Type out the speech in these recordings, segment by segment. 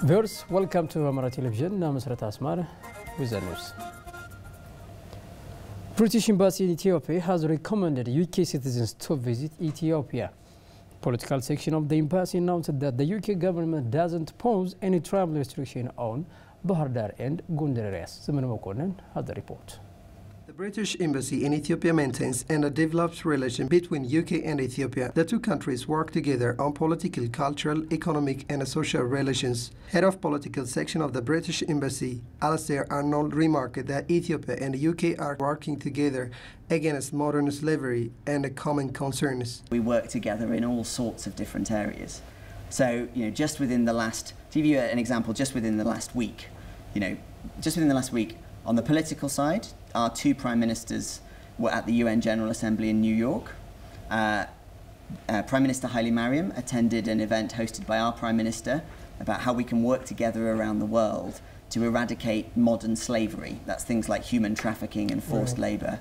Viewers, welcome to Amara Television. I'm Masrat Asmar with the news. British Embassy in Ethiopia has recommended UK citizens to visit Ethiopia. Political section of the embassy announced that the UK government doesn't pose any travel restriction on Bahar Dar and Gondar areas. Simon Mokonen had the report. The British Embassy in Ethiopia maintains and a developed relation between UK and Ethiopia. The two countries work together on political, cultural, economic and social relations. Head of political section of the British Embassy, Alastair Arnold, remarked that Ethiopia and the UK are working together against modern slavery and common concerns. We work together in all sorts of different areas. So, just within the last, to give you an example, just within the last week, on the political side, our two prime ministers were at the UN General Assembly in New York. Prime Minister Haile Mariam attended an event hosted by our Prime Minister about how we can work together around the world to eradicate modern slavery. That's things like human trafficking and forced labour.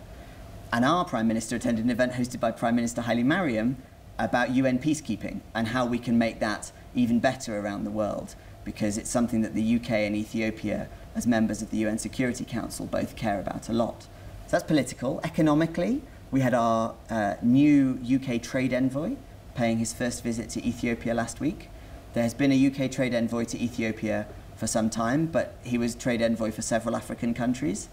And our Prime Minister attended an event hosted by Prime Minister Haile Mariam about UN peacekeeping and how we can make that even better around the world, because it's something that the UK and Ethiopia, as members of the UN Security Council, both care about a lot. So that's political. Economically, we had our new UK trade envoy paying his first visit to Ethiopia last week. There has been a UK trade envoy to Ethiopia for some time, but he was trade envoy for several African countries.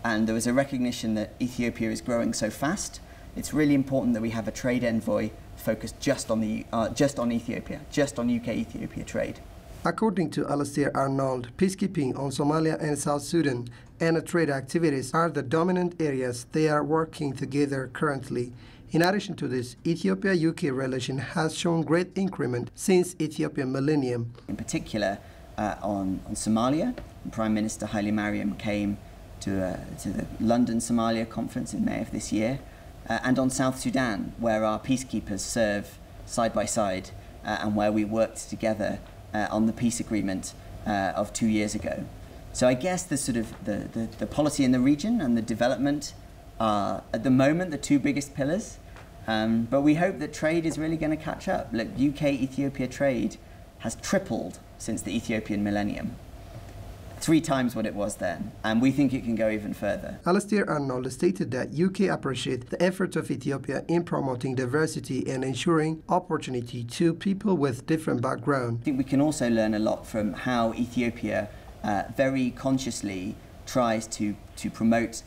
And there was a recognition that Ethiopia is growing so fast. It's really important that we have a trade envoy focused just on Ethiopia, just on UK-Ethiopia trade. According to Alastair Arnold, peacekeeping on Somalia and South Sudan and trade activities are the dominant areas they are working together currently. In addition to this, Ethiopia-UK relation has shown great increment since Ethiopian millennium. In particular, on Somalia, Prime Minister Haile Mariam came to the London Somalia conference in May of this year, and on South Sudan, where our peacekeepers serve side by side and where we worked together on the peace agreement of 2 years ago. So I guess the policy in the region and the development are, at the moment, the two biggest pillars. But we hope that trade is really going to catch up. Look, UK-Ethiopia trade has tripled since the Ethiopian millennium. 3 times what it was then, and we think it can go even further. Alastair Arnold stated that UK appreciates the efforts of Ethiopia in promoting diversity and ensuring opportunity to people with different backgrounds. I think we can also learn a lot from how Ethiopia very consciously tries to promote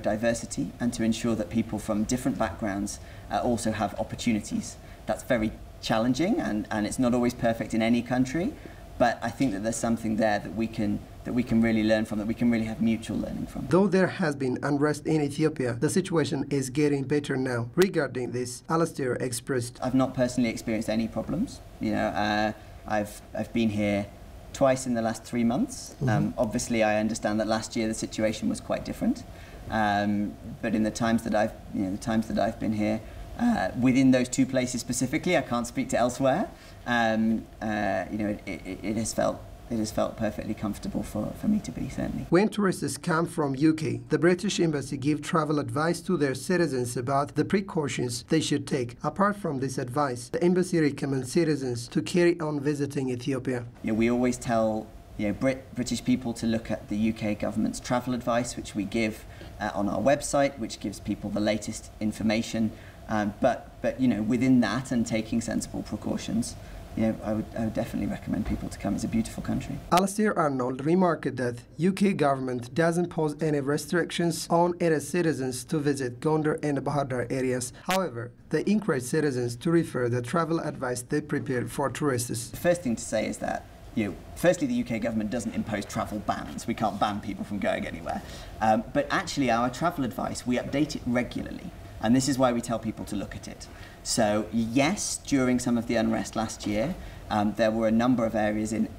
diversity and to ensure that people from different backgrounds also have opportunities. That's very challenging, and it's not always perfect in any country. But I think that there's something there that we can really learn from, that we can really have mutual learning from. Though there has been unrest in Ethiopia, the situation is getting better now. Regarding this, Alastair expressed, "I've not personally experienced any problems. I've been here twice in the last 3 months. Obviously, I understand that last year the situation was quite different. But in the times that I've been here, within those 2 places specifically, I can't speak to elsewhere. It has felt perfectly comfortable for me to be, certainly." When tourists come from UK, the British Embassy gives travel advice to their citizens about the precautions they should take. Apart from this advice, the Embassy recommends citizens to carry on visiting Ethiopia. We always tell British people to look at the UK government's travel advice, which we give on our website, which gives people the latest information. But within that and taking sensible precautions, I would definitely recommend people to come. It's a beautiful country. Alastair Arnold remarked that UK government doesn't pose any restrictions on its citizens to visit Gondar and Bahar Dar areas. However, they encourage citizens to refer the travel advice they prepared for tourists. The first thing to say is that, firstly, the UK government doesn't impose travel bans. We can't ban people from going anywhere. But actually, our travel advice, we update it regularly. And this is why we tell people to look at it. So yes, during some of the unrest last year, there were a number of areas in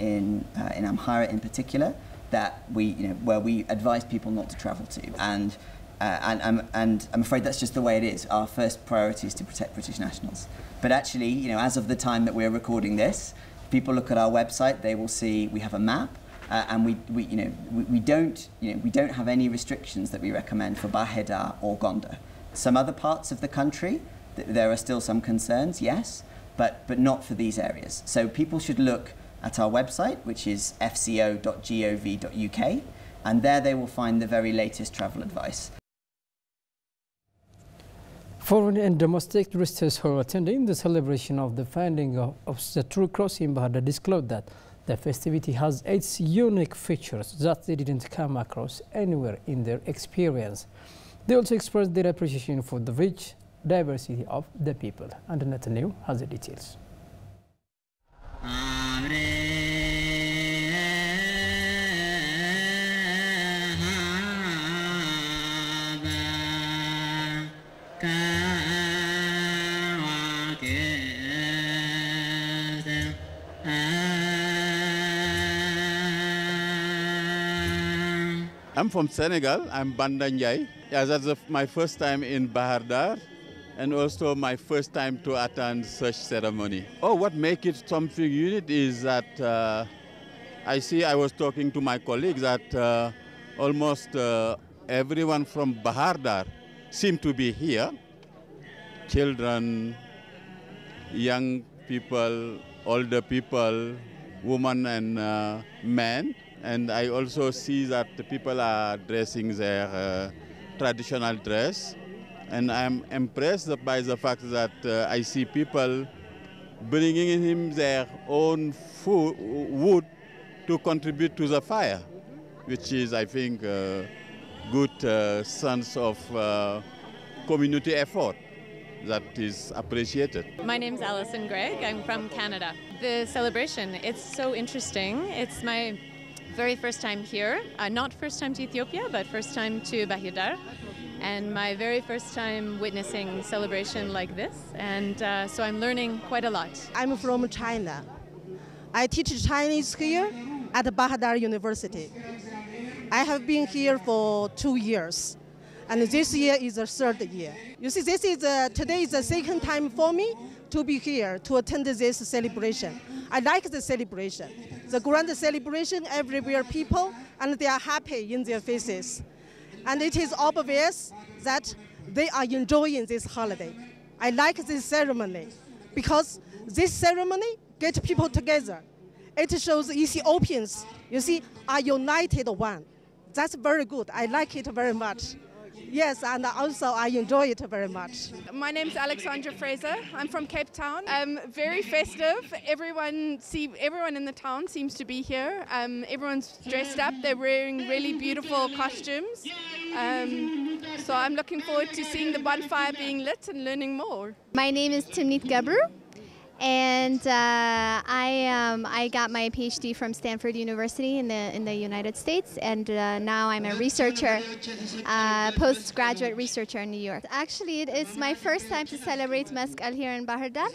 Amhara in particular that where we advise people not to travel to, and I'm afraid that's just the way it is. Our first priority is to protect British nationals. But actually, as of the time that we're recording this, if people look at our website, they will see we have a map, and we don't have any restrictions that we recommend for Bahir or Gondar. Some other parts of the country, there are still some concerns, yes, but not for these areas. So people should look at our website, which is fco.gov.uk, and there they will find the very latest travel advice. Foreign and domestic visitors who are attending the celebration of the finding of the True Cross in Bahir disclosed that the festivity has its unique features that they didn't come across anywhere in their experience. They also expressed their appreciation for the rich diversity of the people. And Netanyahu has the details. I'm from Senegal. I'm Banda Ndiaye. Yeah, that's my first time in Bahir Dar, and also my first time to attend such ceremony. Oh, what makes it something unique is that I was talking to my colleagues that almost everyone from Bahir Dar seem to be here. Children, young people, older people, women and men. And I also see that the people are dressing their traditional dress. And I'm impressed by the fact that I see people bringing in their own wood to contribute to the fire, which is, I think, a good sense of community effort that is appreciated. My name's Alison Gregg. I'm from Canada. The celebration, it's so interesting. It's my very first time here, not first time to Ethiopia, but first time to Bahir Dar, and my very first time witnessing celebration like this, and so I'm learning quite a lot. I'm from China. I teach Chinese here at Bahir Dar University. I have been here for 2 years, and this year is the 3rd year. You see, today is the 2nd time for me to be here to attend this celebration. I like the celebration. The grand celebration, everywhere people, and they are happy in their faces. And it is obvious that they are enjoying this holiday. I like this ceremony because this ceremony gets people together. It shows Ethiopians, you see, are united one. That's very good. I like it very much. Yes, and also I enjoy it very much. My name's Alexandra Fraser. I'm from Cape Town. Very festive. Everyone in the town seems to be here. Everyone's dressed up. They're wearing really beautiful costumes. So I'm looking forward to seeing the bonfire being lit and learning more. My name is Timnit Gabru, and I got my PhD from Stanford University in the United States, and now I'm a researcher, postgraduate researcher in New York. Actually, it is my first time to celebrate Mescal here in Bahir Dar.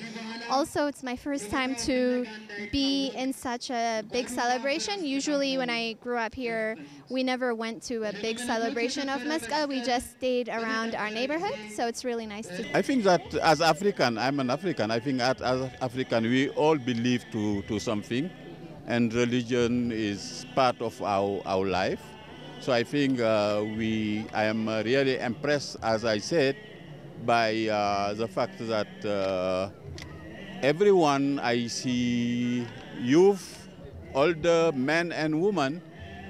Also, it's my first time to be in such a big celebration. Usually, when I grew up here, we never went to a big celebration of Mescal. We just stayed around our neighborhood, so it's really nice to. I think that as African, I'm an African. I think as African, we all believe to something, and religion is part of our life. So I think I am really impressed, as I said, by the fact that everyone I see, youth, older men and women,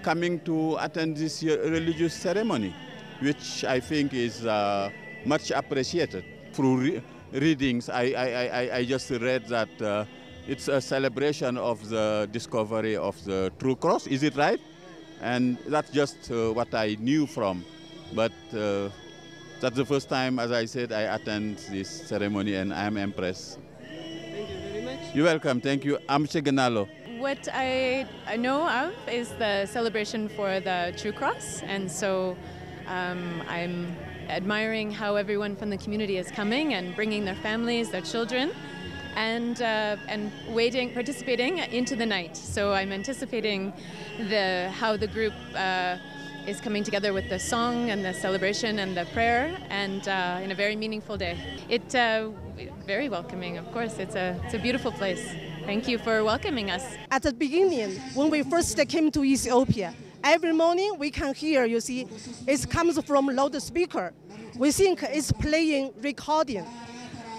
coming to attend this religious ceremony, which I think is much appreciated. Through readings, I just read that it's a celebration of the discovery of the True Cross. Is it right? And that's just what I knew from. But that's the first time, as I said, I attend this ceremony, and I'm impressed. Thank you very much. You're welcome. Thank you. I'm Cheganalo. What I know of is the celebration for the True Cross, and so I'm admiring how everyone from the community is coming and bringing their families, their children, and waiting, participating into the night. So I'm anticipating how the group is coming together with the song and the celebration and the prayer, and in a very meaningful day. It's very welcoming, of course. It's a beautiful place. Thank you for welcoming us. At the beginning, when we first came to Ethiopia, every morning we can hear, you see, it comes from loudspeaker. We think it's playing recording.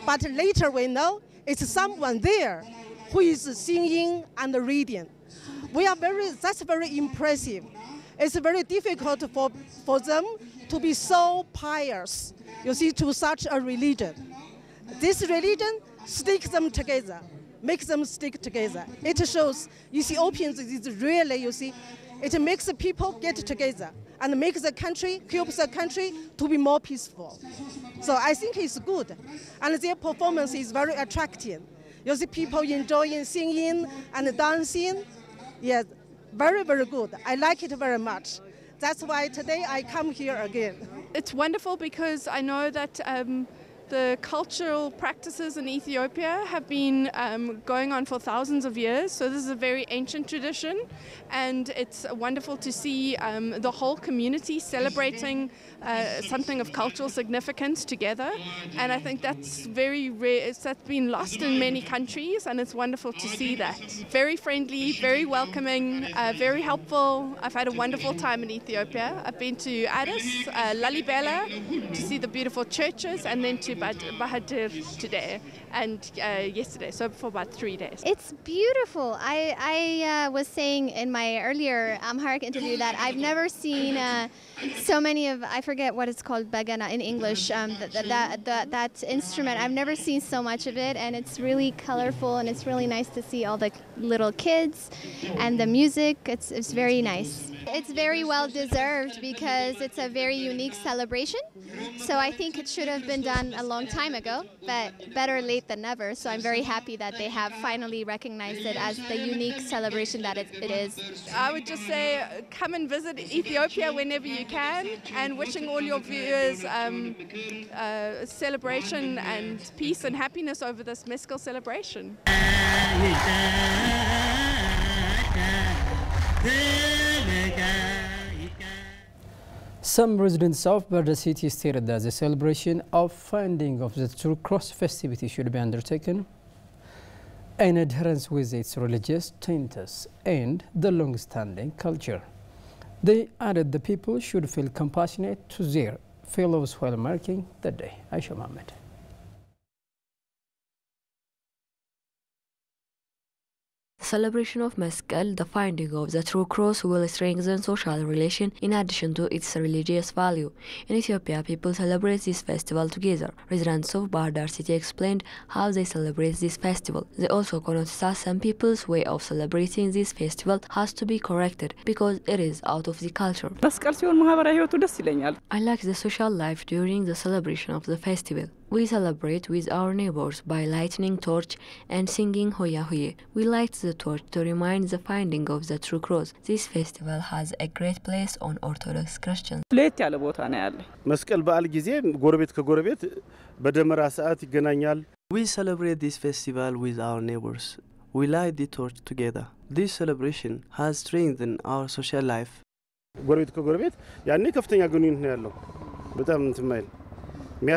But later we know it's someone there who is singing and reading. That's very impressive. It's very difficult for them to be so pious, you see, to such a religion. This religion sticks them together, makes them stick together. It shows Ethiopians is really, you see, it makes the people get together and makes the country, helps the country to be more peaceful. So I think it's good. And their performance is very attractive. You see people enjoying singing and dancing. Yes, very, very good. I like it very much. That's why today I come here again. It's wonderful because I know that the cultural practices in Ethiopia have been going on for thousands of years. So this is a very ancient tradition, and it's wonderful to see the whole community celebrating something of cultural significance together. And I think that's very rare. That's been lost in many countries, and it's wonderful to see that. Very friendly, very welcoming, very helpful. I've had a wonderful time in Ethiopia. I've been to Addis, Lalibela, to see the beautiful churches, and then to Bahadur today and yesterday, so for about 3 days. It's beautiful. I was saying in my earlier Amharic interview that I've never seen so many of, I forget what it's called, bagana in English, that instrument. I've never seen so much of it, and it's really colorful, and it's really nice to see all the little kids and the music. It's very nice. It's very well deserved because it's a very unique celebration. So I think it should have been done a long time ago, but better late than never. So I'm very happy that they have finally recognized it as the unique celebration that it is. I would just say come and visit Ethiopia whenever you can, and wishing all your viewers celebration and peace and happiness over this Meskel celebration. Some residents of Barda city stated that the celebration of finding of the True Cross festivity should be undertaken in adherence with its religious tenets and the long-standing culture. They added the people should feel compassionate to their fellows while marking the day. Aisha Mohammed. Celebration of Meskel, the finding of the true cross, will strengthen social relation in addition to its religious value. In Ethiopia, people celebrate this festival together. Residents of Bahardar city explained how they celebrate this festival. They also noticed that some people's way of celebrating this festival has to be corrected because it is out of the culture. I like the social life during the celebration of the festival. We celebrate with our neighbors by lighting torch and singing Hoya Hoye. We light the torch to remind the finding of the true cross. This festival has a great place on Orthodox Christians. We celebrate this festival with our neighbors. We light the torch together. This celebration has strengthened our social life. We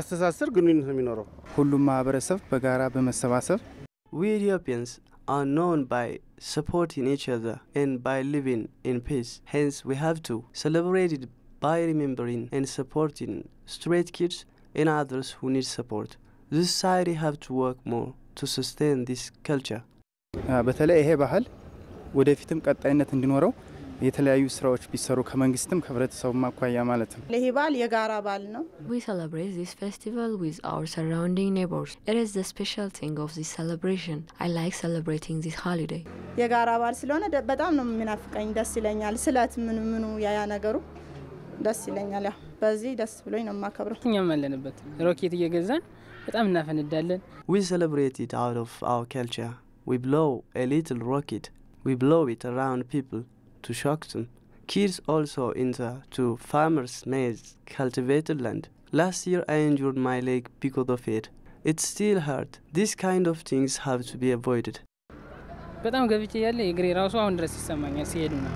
Ethiopians are known by supporting each other and by living in peace. Hence, we have to celebrate it by remembering and supporting stray kids and others who need support. The society have to work more to sustain this culture. የተለያዩ ስራዎች ቢሰሩ ከመንግስትም ከህብረተሰቡ ማኳያ ማለት ነው። ለሂባል የጋራ ባል ነው። We celebrate this festival with our surrounding neighbors. It is the special thing of this celebration. I like celebrating this holiday. የጋራ ባል ስለሆነ በጣም ነው የሚናፍቀኝ፣ ደስ ይለኛል። ስለት ምኑ ያ ነገሩ ደስ ይለኛል። ያው በዚህ ደስ ብሎኝ ነው ማከብረው። እኛም አለንበት ሮኬት እየገዛን በጣም እናፈነዳለን። We celebrate it out of our culture. We blow a little rocket. We blow it around people to shock them. Kids also enter to farmers' maize cultivated land. Last year I injured my leg because of it. It still hurt. These kind of things have to be avoided. በጣም ገብቼ ያለ እግሬ ራሱ አሁን ድረስ ይሰማኛል ሲሄዱ ነው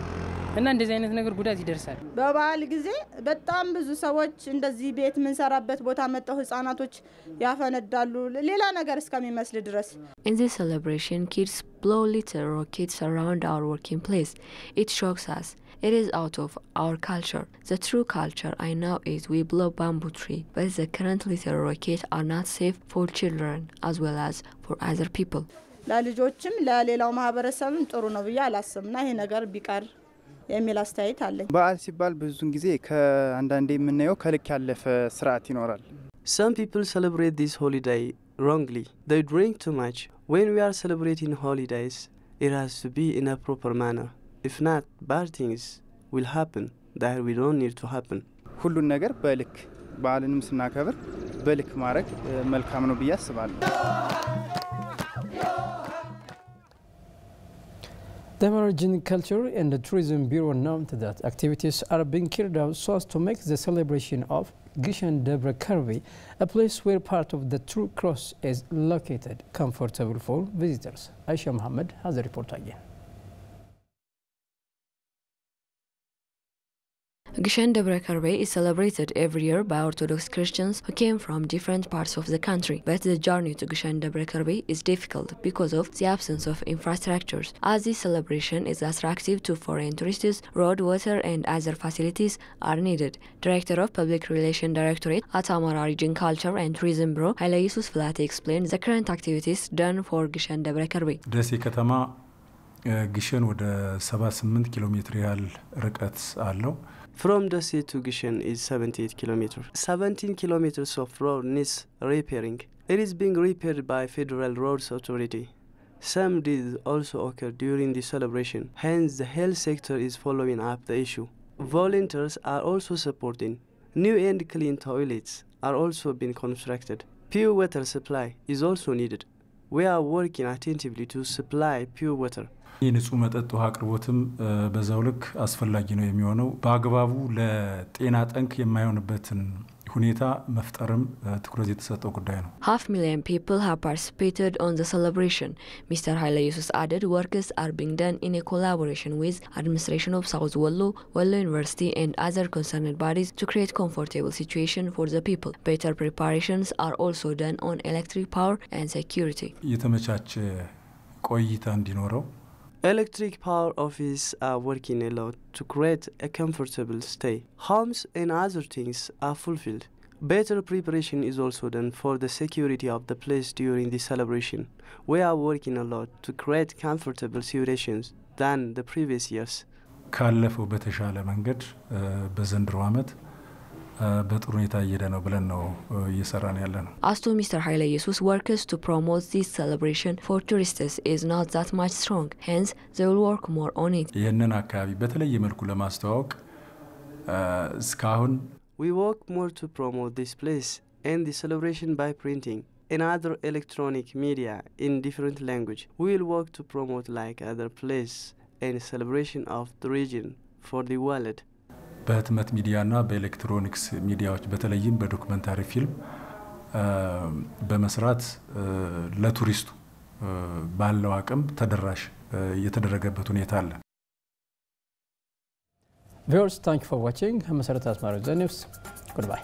እና እንደዚህ አይነት ነገር ጉዳት ይደርሳል በባል ጊዜ በጣም ብዙ ሰዎች እንደዚህ ቤት ምን ሰራበት ቦታ መጣው ህፃናቶች ያፈነዳሉ ሌላ ነገር እስከሚመስል ድረስ In this celebration kids blow little rockets around our working place. It shocks us. It is out of our culture. The true culture I know is we blow bamboo tree, but the current little rockets are not safe for children as well as for other people. ለልጆችም ለሌላው ማህበረሰብም ጥሩ ነው ብዬ አላስብና ይሄ ነገር ቢቀር የሚል አስተያየት አለኝ በዓል ሲባል ብዙን ጊዜ ከአንዳንዴ የምናየው ከልክ ያለፈ ስርዓት ይኖራል Some people celebrate this holiday wrongly. They drink too much. When we are celebrating holidays, it has to be in a proper manner. If not, bad things will happen that we don't need to happen. ሁሉን ነገር በልክ በዓልንም ስናከብር በልክ ማድረግ መልካም ነው ብዬ አስባለሁ The Maritime Culture and the Tourism Bureau announced that activities are being carried out so as to make the celebration of Gishan Debre Karvi a place where part of the True Cross is located, comfortable for visitors. Aisha Mohammed has a report again. Gishan Debre Karvi is celebrated every year by Orthodox Christians who came from different parts of the country. But the journey to Gishan Debre Karvi is difficult because of the absence of infrastructures. As this celebration is attractive to foreign tourists, road, water and other facilities are needed. Director of Public Relations Directorate at Amara Region Culture and Tourism Bureau, Haile Yusuf Flati explained the current activities done for Gishan Debre Karvi. Desi Katama Gishan with 78 kilometers ያህል ርቀት አለው From Desi to Gishan is 78 kilometers. 17 kilometers of road needs repairing. It is being repaired by Federal Roads Authority. Some did also occur during the celebration. Hence, the health sector is following up the issue. Volunteers are also supporting. New and clean toilets are also being constructed. Pure water supply is also needed. We are working attentively to supply pure water. የንጹህ መጠጥ ውሃ አቅርቦትም በዛው ልክ አስፈላጊ ነው የሚሆነው በአግባቡ ለጤና ጠንቅ የማይሆንበትን ሁኔታ መፍጠርም ትኩረት የተሰጠው ጉዳይ ነው 500,000 people have participated on the celebration. Mr. Haile Yusuf added works are being done in a collaboration with administration of South Wallo, Wallo University and other concerned bodies to create comfortable situation for the people. Better preparations are also done on electric power and security. የተመቻቸ ቆይታ እንዲኖረው Electric power office are working a lot to create a comfortable stay. Homes and other things are fulfilled. Better preparation is also done for the security of the place during the celebration. We are working a lot to create comfortable situations than the previous years. ካለፈው በተሻለ መንገድ በዘንድሮ ዓመት በጥሩ ሁኔታ እየሄደ ነው ብለን ነው እየሰራን ያለነው As to Mr. Haile Yusuf works to promote this celebration for tourists is not that much strong. Hence, they will work more on it. ይህንን አካባቢ በተለየ መልኩ ለማስተዋወቅ እስካሁን We work more to promote this place and the celebration by printing and other electronic media in different language. We will work to promote like other place and celebration of the region for the world. በህትመት ሚዲያና በኤሌክትሮኒክስ ሚዲያዎች በተለይም በዶክመንታሪ ፊልም በመስራት ለቱሪስቱ ባለው አቅም ተደራሽ የተደረገበት ሁኔታ አለ Viewers, thank you for watching. I'm Masarata Asmaru Zanifs. Goodbye.